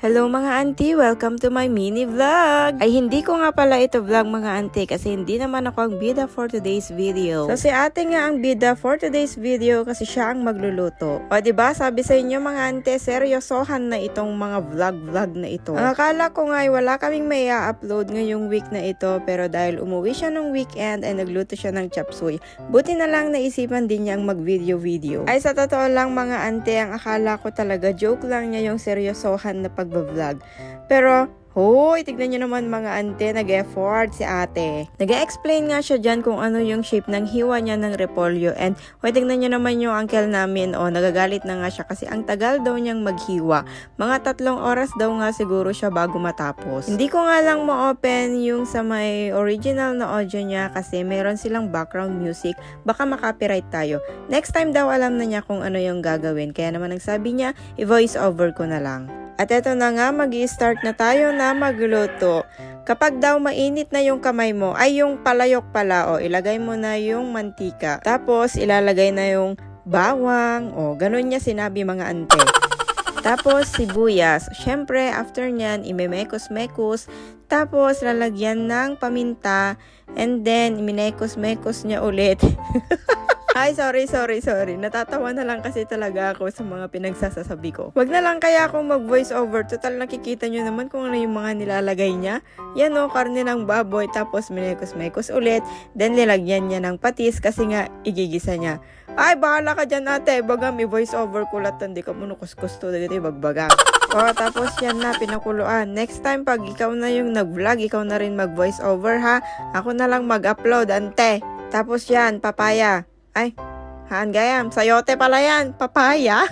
Hello mga auntie! Welcome to my mini vlog! Ay hindi ko nga pala ito vlog mga auntie kasi hindi naman ako ang bida for today's video. So si ate nga ang bida for today's video kasi siya ang magluluto. O diba sabi sa inyo mga auntie, seryosohan na itong mga vlog na ito. Ang akala ko nga ay wala kaming may upload ngayong week na ito pero dahil umuwi siya nung weekend ay nagluto siya ng chop suey. Buti na lang naisipan din niyang mag video. Ay sa totoo lang mga auntie, ang akala ko talaga joke lang niya yung seryosohan na pag-vlog. Pero, hoy, tignan nyo naman mga ante, nag-effort si ate. Nag-explain nga siya dyan kung ano yung shape ng hiwa niya ng repolyo. And, hoy, tignan nyo naman yung uncle namin. O, nagagalit na nga siya kasi ang tagal daw niyang maghiwa. Mga 3 oras daw nga siguro siya bago matapos. Hindi ko nga lang ma-open yung sa may original na audio niya kasi meron silang background music. Baka makapiright tayo. Next time daw alam na niya kung ano yung gagawin. Kaya naman nagsabi niya, i-voice over ko na lang. At eto na nga, mag-i-start na tayo na magluto. Kapag daw mainit na yung kamay mo, ay yung palayok pala, o ilagay mo na yung mantika. Tapos ilalagay na yung bawang, o ganun niya sinabi mga ante. Tapos sibuyas. Syempre, after nyan, imemekos-mekos. Tapos lalagyan ng paminta. And then, iminekos-mekos niya ulit. Ay, sorry. Natatawa na lang kasi talaga ako sa mga pinagsasasabi ko. Wag na lang kaya akong mag-voice over. Total nakikita nyo naman kung ano yung mga nilalagay niya. Yan o, karne ng baboy. Tapos minekos-mekos ulit. Then nilagyan niya ng patis kasi nga igigisa niya. Ay, bahala ka dyan ate. Baga may voice over kulat. Hindi ka mo nukuskus to. Dito bagbaga. O, tapos yan na, pinakuluan. Next time, pag ikaw na yung nag-vlog, ikaw na rin mag-voice over ha. Ako na lang mag-upload, ante. Tapos yan, papaya. Ay, haan gayam, sayote pala yan, papaya.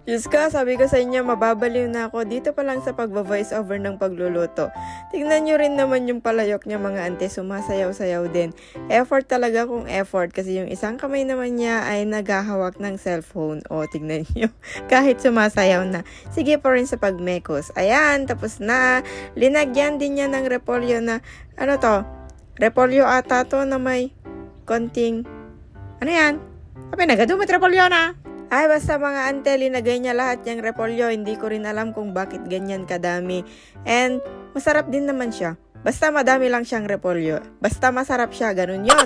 Diyos ko, sabi ko sa inyo, mababaliw na ako dito pa lang sa pag-voice over ng pagluluto. Tingnan nyo rin naman yung palayok niya mga ante, sumasayaw-sayaw din. Effort talaga kung effort kasi yung isang kamay naman niya ay naghahawak ng cellphone. O, tignan nyo, kahit sumasayaw na. Sige pa rin sa pagmekos. Ayan, tapos na. Linagyan din niya ng repolyo na, ano to? Repolyo ata to na may konting, ano yan? Abi, nagadumit repolyo na. Ay, basta mga ante, linagay niya lahat yung repolyo. Hindi ko rin alam kung bakit ganyan kadami. And, masarap din naman siya. Basta madami lang siyang repolyo. Basta masarap siya, ganun yon.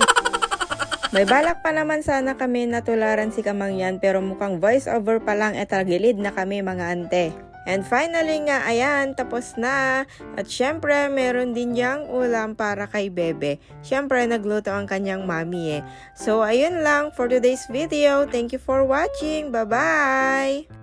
May balak pa naman sana kami na tularan si Kamangyan pero mukhang voice over pa lang tagilid na kami mga ante. And finally nga, ayan, tapos na. At syempre, meron din niyang ulam para kay Bebe. Syempre, nagluto ang kanyang mami eh. So, ayun lang for today's video. Thank you for watching. Bye-bye!